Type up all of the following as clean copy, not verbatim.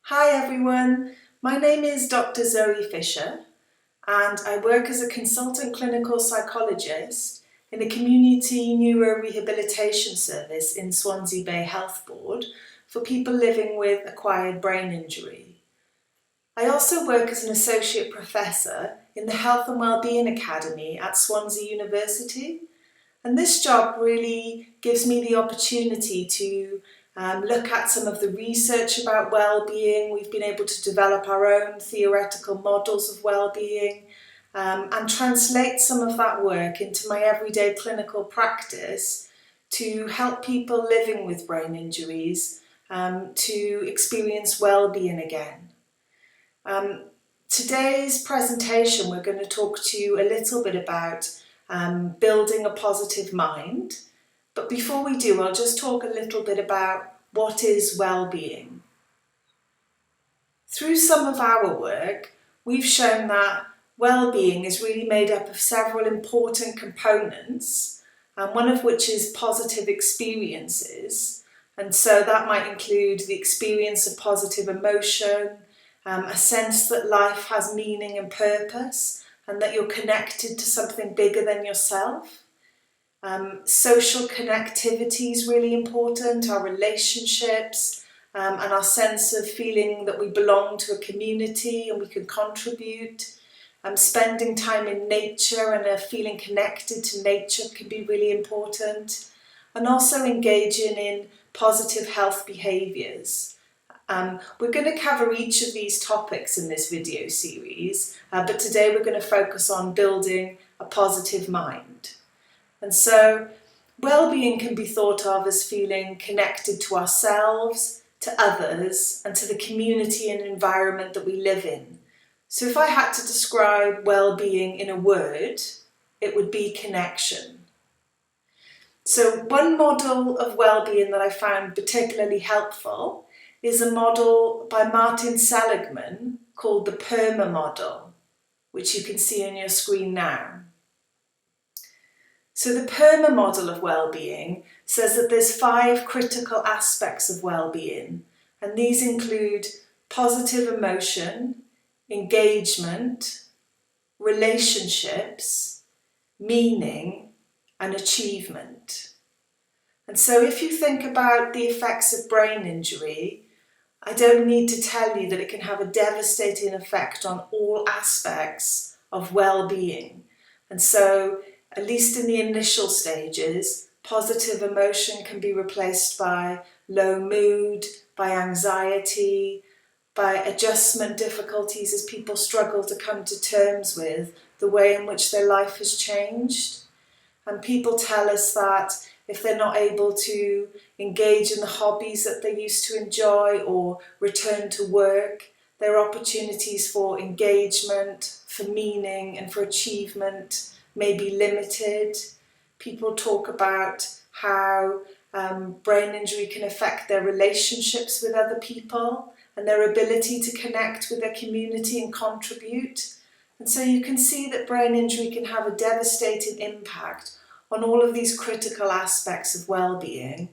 Hi everyone, my name is Dr Zoe Fisher and I work as a consultant clinical psychologist in a community neurorehabilitation service in Swansea Bay Health Board for people living with acquired brain injury. I also work as an associate professor in the Health and Wellbeing Academy at Swansea University, and this job really gives me the opportunity to look at some of the research about well-being. We've been able to develop our own theoretical models of well-being and translate some of that work into my everyday clinical practice to help people living with brain injuries to experience well-being again. Today's presentation, we're going to talk to you a little bit about building a positive mind. But before we do, I'll just talk a little bit about what is well-being. Through some of our work, we've shown that well-being is really made up of several important components, one of which is positive experiences. And so that might include the experience of positive emotion, a sense that life has meaning and purpose, and that you're connected to something bigger than yourself. Social connectivity is really important, our relationships, and our sense of feeling that we belong to a community and we can contribute. Spending time in nature and feeling connected to nature can be really important. And also engaging in positive health behaviours. We're going to cover each of these topics in this video series, but today we're going to focus on building a positive mind. And so well-being can be thought of as feeling connected to ourselves, to others, and to the community and environment that we live in. So if I had to describe well-being in a word, it would be connection. So one model of well-being that I found particularly helpful is a model by Martin Seligman called the PERMA model, which you can see on your screen now. So the PERMA model of well-being says that there's 5 critical aspects of well-being, and these include positive emotion, engagement, relationships, meaning, and achievement. And so if you think about the effects of brain injury, I don't need to tell you that it can have a devastating effect on all aspects of well-being. And so, at least in the initial stages, positive emotion can be replaced by low mood, by anxiety, by adjustment difficulties as people struggle to come to terms with the way in which their life has changed. And people tell us that if they're not able to engage in the hobbies that they used to enjoy or return to work, their opportunities for engagement, for meaning and for achievement may be limited. People talk about how brain injury can affect their relationships with other people and their ability to connect with their community and contribute. And so you can see that brain injury can have a devastating impact on all of these critical aspects of well-being.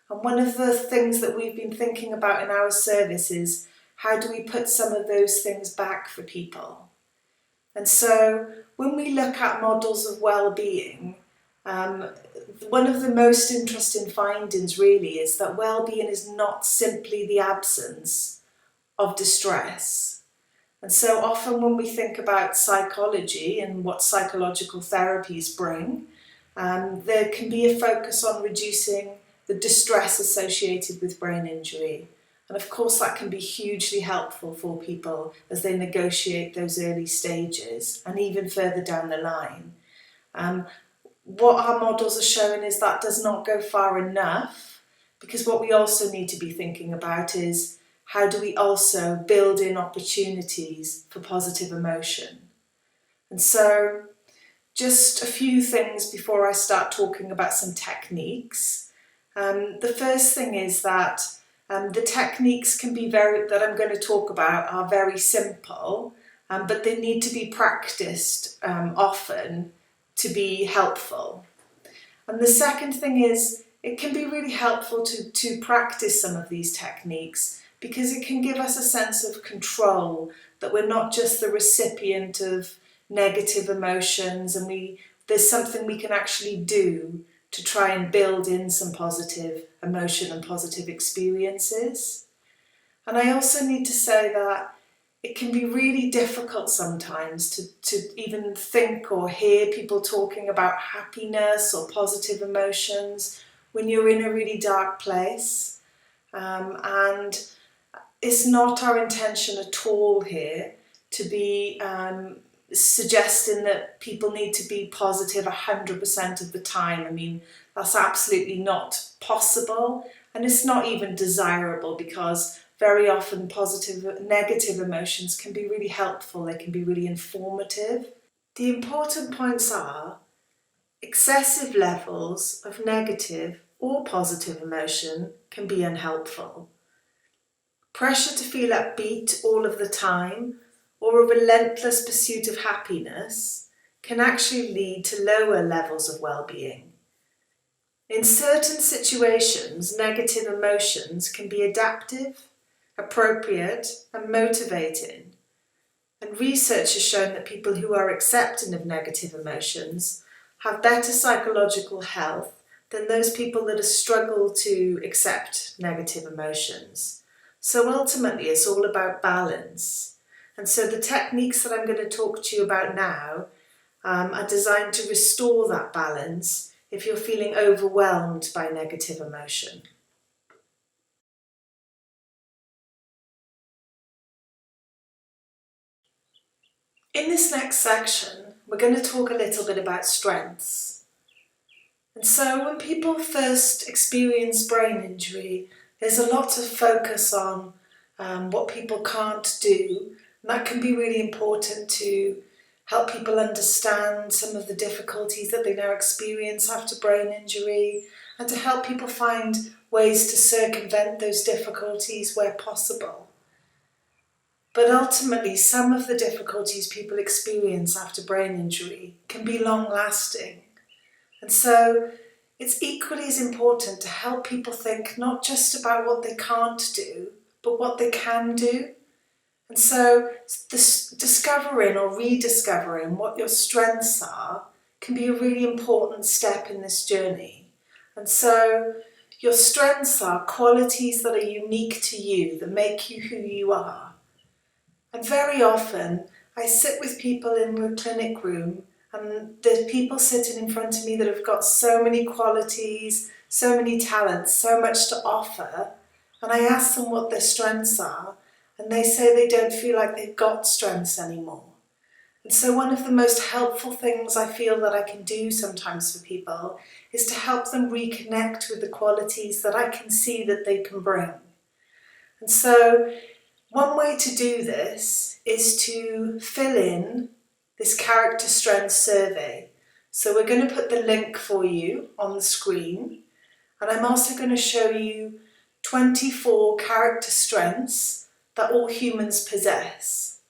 And one of the things that we've been thinking about in our service is how do we put some of those things back for people? And so when we look at models of well-being, one of the most interesting findings really is that well-being is not simply the absence of distress. And so often when we think about psychology and what psychological therapies bring, there can be a focus on reducing the distress associated with brain injury. And of course that can be hugely helpful for people as they negotiate those early stages and even further down the line. What our models are showing is that does not go far enough, because what we also need to be thinking about is how do we also build in opportunities for positive emotion. And so just a few things before I start talking about some techniques. The first thing is that the techniques can be that I'm going to talk about are very simple, but they need to be practiced often to be helpful. And the second thing is it can be really helpful to practice some of these techniques because it can give us a sense of control, that we're not just the recipient of negative emotions, and there's something we can actually do to try and build in some positive emotion and positive experiences. And I also need to say that it can be really difficult sometimes to even think or hear people talking about happiness or positive emotions when you're in a really dark place. And it's not our intention at all here to be suggesting that people need to be positive 100% of the time. I mean, that's absolutely not possible, and it's not even desirable, because very often negative emotions can be really helpful, they can be really informative. The important points are excessive levels of negative or positive emotion can be unhelpful. Pressure to feel upbeat all of the time, or a relentless pursuit of happiness, can actually lead to lower levels of well-being. In certain situations, negative emotions can be adaptive, appropriate, and motivating. And research has shown that people who are accepting of negative emotions have better psychological health than those people that have struggled to accept negative emotions. So ultimately, it's all about balance. And so the techniques that I'm going to talk to you about now are designed to restore that balance if you're feeling overwhelmed by negative emotion. In this next section, we're going to talk a little bit about strengths. And so when people first experience brain injury, there's a lot of focus on what people can't do. And that can be really important to help people understand some of the difficulties that they now experience after brain injury, and to help people find ways to circumvent those difficulties where possible. But ultimately, some of the difficulties people experience after brain injury can be long-lasting. And so it's equally as important to help people think not just about what they can't do, but what they can do. And so this discovering or rediscovering what your strengths are can be a really important step in this journey. And so your strengths are qualities that are unique to you, that make you who you are. And very often I sit with people in the clinic room, and there's people sitting in front of me that have got so many qualities, so many talents, so much to offer. And I ask them what their strengths are, and they say they don't feel like they've got strengths anymore. And so one of the most helpful things I feel that I can do sometimes for people is to help them reconnect with the qualities that I can see that they can bring. And so one way to do this is to fill in this character strengths survey. So we're going to put the link for you on the screen, and I'm also going to show you 24 character strengths that all humans possess.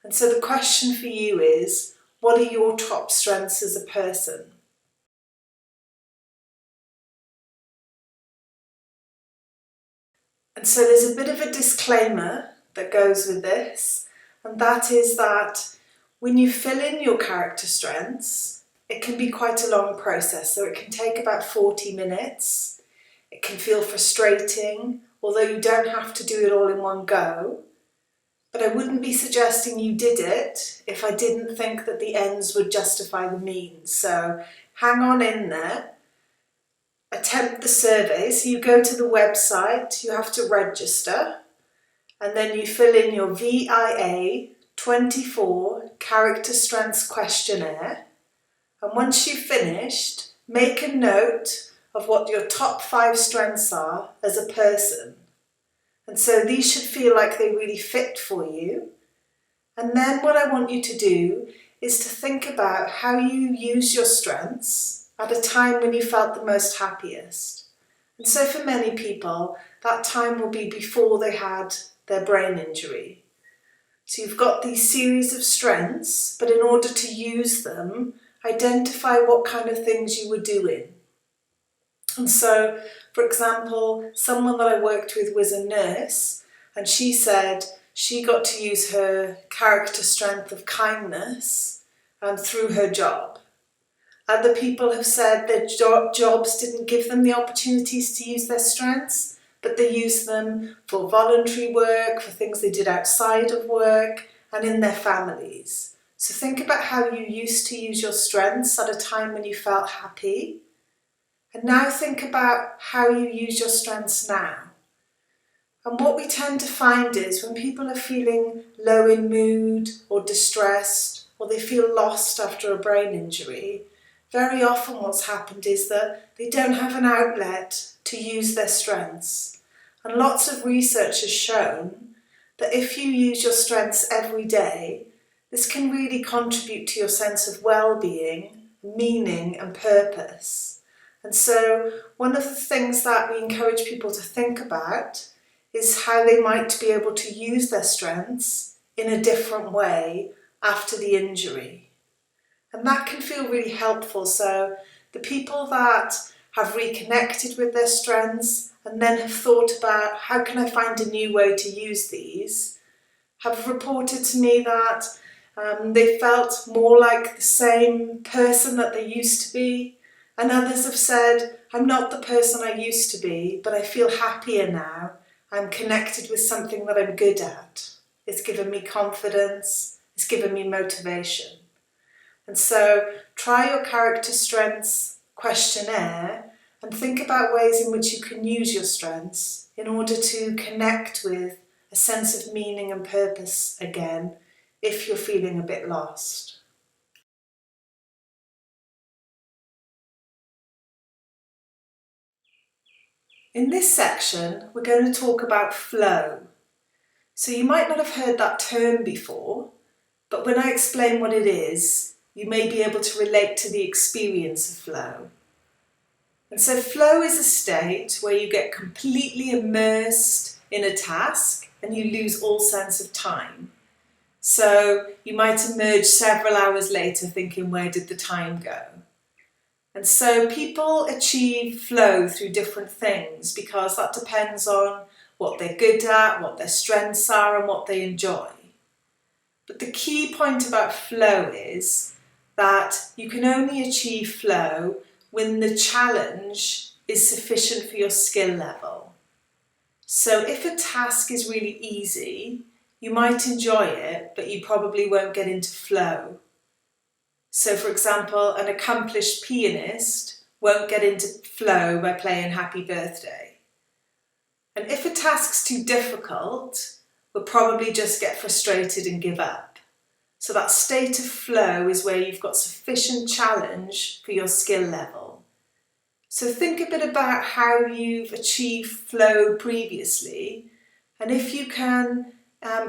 And so the question for you is, what are your top strengths as a person? And so there's a bit of a disclaimer that goes with this, and that is that when you fill in your character strengths, it can be quite a long process. So it can take about 40 minutes. It can feel frustrating, although you don't have to do it all in one go. But I wouldn't be suggesting you did it if I didn't think that the ends would justify the means. So hang on in there, attempt the survey. So you go to the website, you have to register, and then you fill in your VIA 24 character strengths questionnaire. And once you've finished, make a note of what your top 5 strengths are as a person. And so these should feel like they really fit for you. And then what I want you to do is to think about how you use your strengths at a time when you felt the most happiest. And so for many people, that time will be before they had their brain injury. So you've got these series of strengths, but in order to use them, identify what kind of things you were doing. And so, for example, someone that I worked with was a nurse, and she said she got to use her character strength of kindness through her job. Other people have said their jobs didn't give them the opportunities to use their strengths, but they used them for voluntary work, for things they did outside of work and in their families. So think about how you used to use your strengths at a time when you felt happy. And now think about how you use your strengths now. And what we tend to find is when people are feeling low in mood or distressed, or they feel lost after a brain injury, very often what's happened is that they don't have an outlet to use their strengths. And lots of research has shown that if you use your strengths every day, this can really contribute to your sense of well-being, meaning and purpose. And so one of the things that we encourage people to think about is how they might be able to use their strengths in a different way after the injury. And that can feel really helpful. So the people that have reconnected with their strengths and then have thought about how can I find a new way to use these, have reported to me that they felt more like the same person that they used to be. And others have said, I'm not the person I used to be, but I feel happier now. I'm connected with something that I'm good at. It's given me confidence. It's given me motivation. And so try your character strengths questionnaire and think about ways in which you can use your strengths in order to connect with a sense of meaning and purpose again if you're feeling a bit lost. In this section, we're going to talk about flow. So you might not have heard that term before, but when I explain what it is, you may be able to relate to the experience of flow. And so flow is a state where you get completely immersed in a task and you lose all sense of time. So you might emerge several hours later thinking, where did the time go? And so people achieve flow through different things because that depends on what they're good at, what their strengths are and what they enjoy. But the key point about flow is that you can only achieve flow when the challenge is sufficient for your skill level. So if a task is really easy, you might enjoy it, but you probably won't get into flow. So for example, an accomplished pianist won't get into flow by playing Happy Birthday. And if a task's too difficult, we'll probably just get frustrated and give up. So that state of flow is where you've got sufficient challenge for your skill level. So think a bit about how you've achieved flow previously, and if you can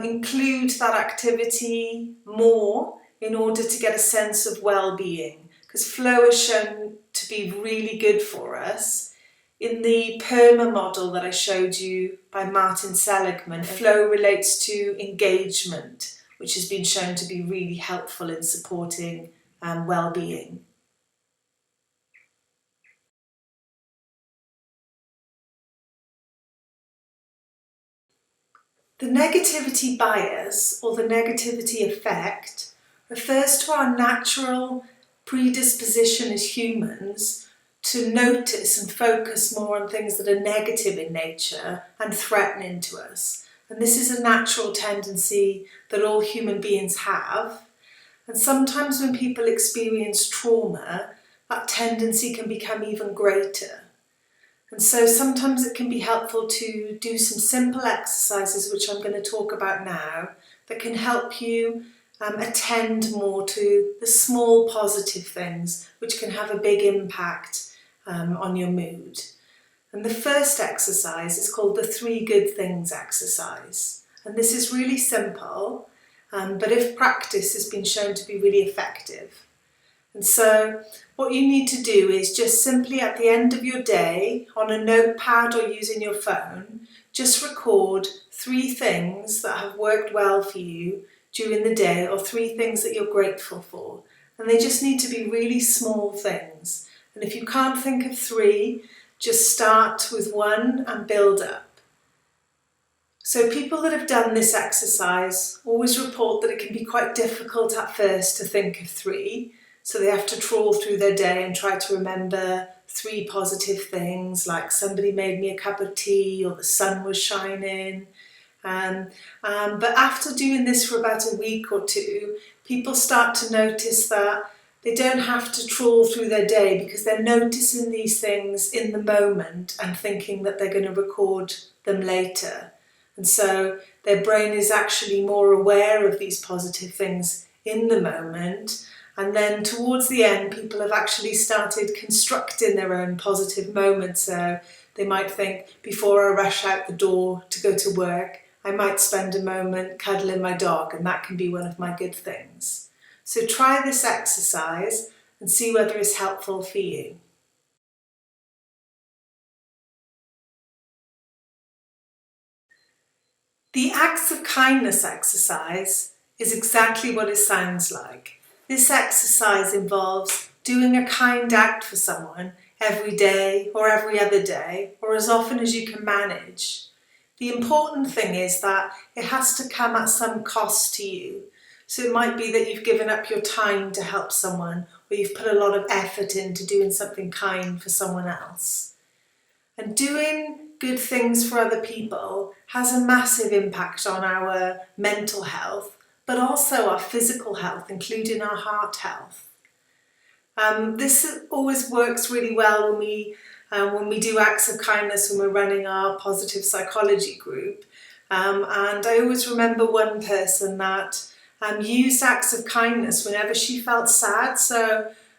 include that activity more in order to get a sense of well-being, because flow is shown to be really good for us. In the PERMA model that I showed you by Martin Seligman, flow relates to engagement, which has been shown to be really helpful in supporting well-being. The negativity bias, or the negativity effect, refers to our natural predisposition as humans to notice and focus more on things that are negative in nature and threatening to us. And this is a natural tendency that all human beings have. And sometimes when people experience trauma, that tendency can become even greater. And so sometimes it can be helpful to do some simple exercises, which I'm going to talk about now, that can help you attend more to the small positive things, which can have a big impact on your mood. And the first exercise is called the 3 good things exercise. And this is really simple, but if practiced, has been shown to be really effective. And so what you need to do is just simply at the end of your day, on a notepad or using your phone, just record 3 things that have worked well for you during the day, or 3 things that you're grateful for. And they just need to be really small things. And if you can't think of 3, just start with 1 and build up. So people that have done this exercise always report that it can be quite difficult at first to think of 3. So they have to trawl through their day and try to remember 3 positive things, like somebody made me a cup of tea or the sun was shining. But after doing this for about a week or 2, people start to notice that they don't have to trawl through their day because they're noticing these things in the moment and thinking that they're going to record them later. And so their brain is actually more aware of these positive things in the moment. And then towards the end, people have actually started constructing their own positive moments. So they might think, before I rush out the door to go to work, I might spend a moment cuddling my dog, and that can be one of my good things. So try this exercise and see whether it's helpful for you. The acts of kindness exercise is exactly what it sounds like. This exercise involves doing a kind act for someone every day or every other day or as often as you can manage. The important thing is that it has to come at some cost to you. So it might be that you've given up your time to help someone, or you've put a lot of effort into doing something kind for someone else. And doing good things for other people has a massive impact on our mental health, but also our physical health, including our heart health. This always works really well when we do acts of kindness when we're running our positive psychology group. And I always remember one person that used acts of kindness whenever she felt sad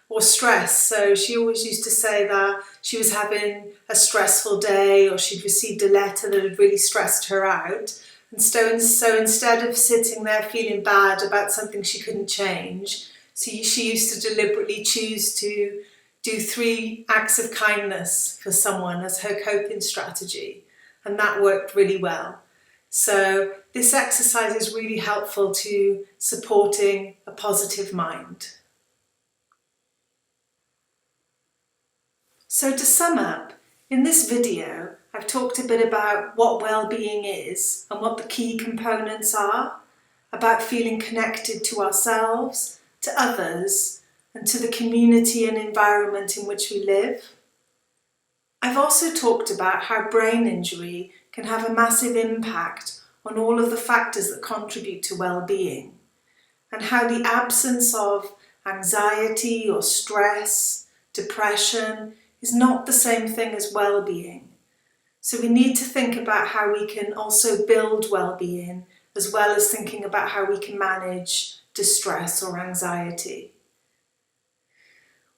or stressed. So she always used to say that she was having a stressful day, or she'd received a letter that had really stressed her out. And so instead of sitting there feeling bad about something she couldn't change, she used to deliberately choose to do 3 acts of kindness for someone as her coping strategy. And that worked really well. So this exercise is really helpful to supporting a positive mind. So to sum up, in this video, I've talked a bit about what well-being is and what the key components are, about feeling connected to ourselves, to others, and to the community and environment in which we live. I've also talked about how brain injury can have a massive impact on all of the factors that contribute to well-being, and how the absence of anxiety or stress, depression, is not the same thing as well-being. So we need to think about how we can also build well-being, as well as thinking about how we can manage distress or anxiety.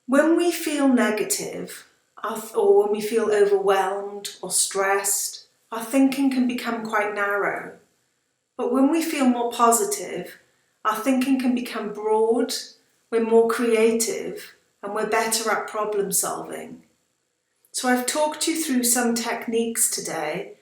When we feel negative, or when we feel overwhelmed or stressed, our thinking can become quite narrow. But when we feel more positive, our thinking can become broad, we're more creative, and we're better at problem solving. So I've talked you through some techniques today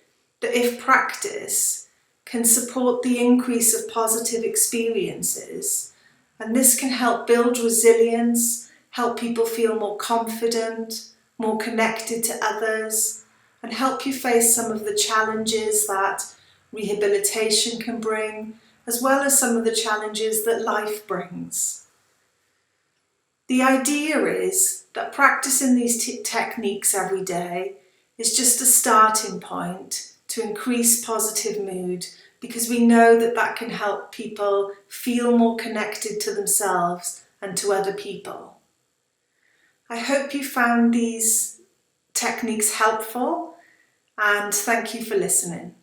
that, if practiced, can support the increase of positive experiences, and this can help build resilience, help people feel more confident, more connected to others, and help you face some of the challenges that rehabilitation can bring, as well as some of the challenges that life brings. The idea is that practicing these techniques every day is just a starting point to increase positive mood, because we know that that can help people feel more connected to themselves and to other people. I hope you found these techniques helpful, and thank you for listening.